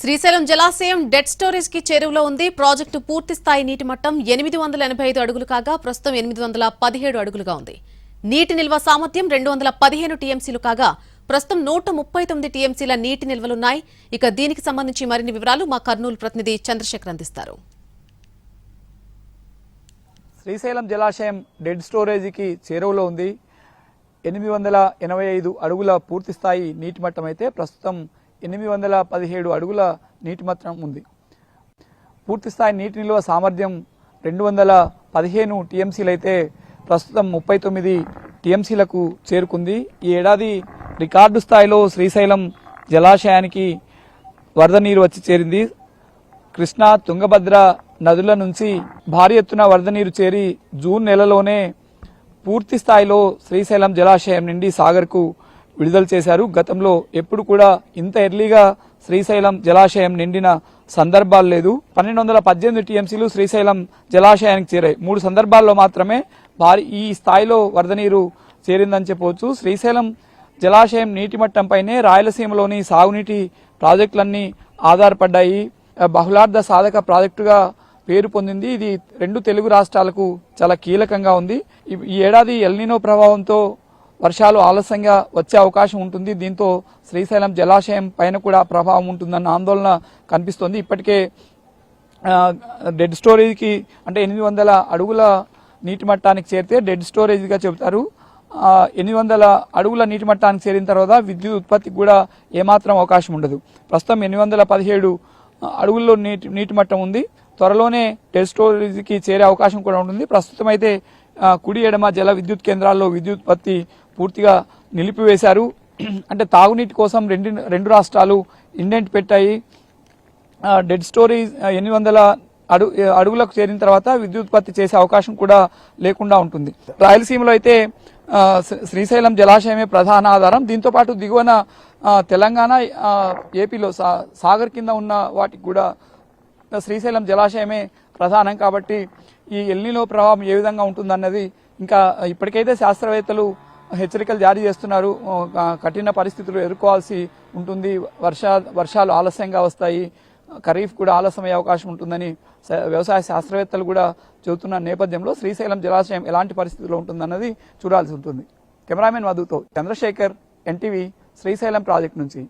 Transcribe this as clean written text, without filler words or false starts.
శ్రీశైలం జలాశయం dead storage కి చేరువలో ఉంది. ప్రాజెక్టు పూర్తి స్థాయి నీటి మట్టం 885 అడుగులు కాగా ప్రస్తుతం 817 అడుగులుగా ఉంది. నీటి నిల్వ సామర్థ్యం 215 టీఎంసీలు కాగా ప్రస్తుతం 139 టీఎంసీల నీటి నిల్వలున్నాయి. ఇక దీనికి సంబంధించి మరిన్ని వివరాలు మా కర్నూలు ప్రతినిధి చంద్రశేఖర్ అందిస్తారు. శ్రీశైలం జలాశయం డెడ్ స్టోరేజ్ కి చేరువలో ఉంది. 885 అడుగుల పూర్తి స్థాయి నీటి మట్టం అయితే ప్రస్తుతం 817 అడుగుల నీటి మట్టం ఉంది. పూర్తి స్థాయి నీటి నిల్వ సామర్థ్యం 215 టీఎంసీలు అయితే ప్రస్తుతం 39 టీఎంసీలకు చేరుకుంది. ఈ ఏడాది రికార్డు స్థాయిలో శ్రీశైలం జలాశయానికి వరద నీరు వచ్చి చేరింది. కృష్ణా, తుంగభద్ర నదుల నుంచి భారీ ఎత్తున వరద నీరు చేరి జూన్ నెలలోనే పూర్తి స్థాయిలో శ్రీశైలం జలాశయం నుండి సాగర్కు విడుదల చేశారు. గతంలో ఎప్పుడు కూడా ఇంత ఎర్లీగా శ్రీశైలం జలాశయం నిండిన సందర్భాలు లేదు. 1218 టీఎంసీలు శ్రీశైలం జలాశయానికి చేరాయి. 3 సందర్భాల్లో మాత్రమే ఈ స్థాయిలో వరద నీరు చేరిందని చెప్పవచ్చు. శ్రీశైలం జలాశయం నీటి మట్టంపైనే రాయలసీమలోని సాగునీటి ప్రాజెక్టులన్నీ ఆధారపడ్డాయి. బహుళార్థ సాధక ప్రాజెక్టుగా పేరు పొందింది. ఇది 2 తెలుగు రాష్ట్రాలకు చాలా కీలకంగా ఉంది. ఈ ఏడాది ఎల్నినో ప్రభావంతో వర్షాలు ఆలస్యంగా వచ్చే అవకాశం ఉంటుంది. దీంతో శ్రీశైలం జలాశయం పైన కూడా ప్రభావం ఉంటుందన్న ఆందోళన కనిపిస్తోంది. ఇప్పటికే డెడ్ స్టోరేజ్కి అంటే 800 అడుగుల నీటి మట్టానికి చేరితే డెడ్ స్టోరేజ్గా చెబుతారు. 800 అడుగుల నీటి మట్టానికి చేరిన తర్వాత విద్యుత్ ఉత్పత్తికి కూడా ఏమాత్రం అవకాశం ఉండదు. ప్రస్తుతం 817 అడుగుల్లో నీటి మట్టం ఉంది. త్వరలోనే డెడ్ స్టోరేజ్కి చేరే అవకాశం కూడా ఉంటుంది. ప్రస్తుతం అయితే కుడి ఎడమ జల విద్యుత్ కేంద్రాల్లో విద్యుత్ ఉత్పత్తి పూర్తిగా నిలిపివేశారు. అంటే తాగునీటి కోసం రెండు రాష్ట్రాలు ఇండెంట్ పెట్టాయి. డెడ్ స్టోరేజ్ 800 అడుగులకు చేరిన తర్వాత విద్యుత్ ఉత్పత్తి చేసే అవకాశం కూడా లేకుండా ఉంటుంది. రాయలసీమలో అయితే శ్రీశైలం జలాశయమే ప్రధాన ఆధారం. దీంతో పాటు దిగువన తెలంగాణ, ఏపీలో సాగర్ కింద ఉన్న వాటికి కూడా శ్రీశైలం జలాశయమే ప్రధానం. కాబట్టి ఈ ఎల్నినో ప్రభావం ఏ విధంగా ఉంటుందన్నది ఇంకా ఇప్పటికైతే శాస్త్రవేత్తలు హెచ్చరికలు జారీ చేస్తున్నారు. కఠిన పరిస్థితులు ఎదుర్కోవాల్సి ఉంటుంది. వర్షాలు ఆలస్యంగా వస్తాయి, ఖరీఫ్ కూడా ఆలస్యమయ్యే అవకాశం ఉంటుందని వ్యవసాయ శాస్త్రవేత్తలు కూడా చెబుతున్న నేపథ్యంలో శ్రీశైలం జలాశయం ఎలాంటి పరిస్థితుల్లో ఉంటుందన్నది చూడాల్సి ఉంటుంది. కెమెరామెన్ మధుతో చంద్రశేఖర్, ఎన్టీవీ, శ్రీశైలం ప్రాజెక్టు నుంచి.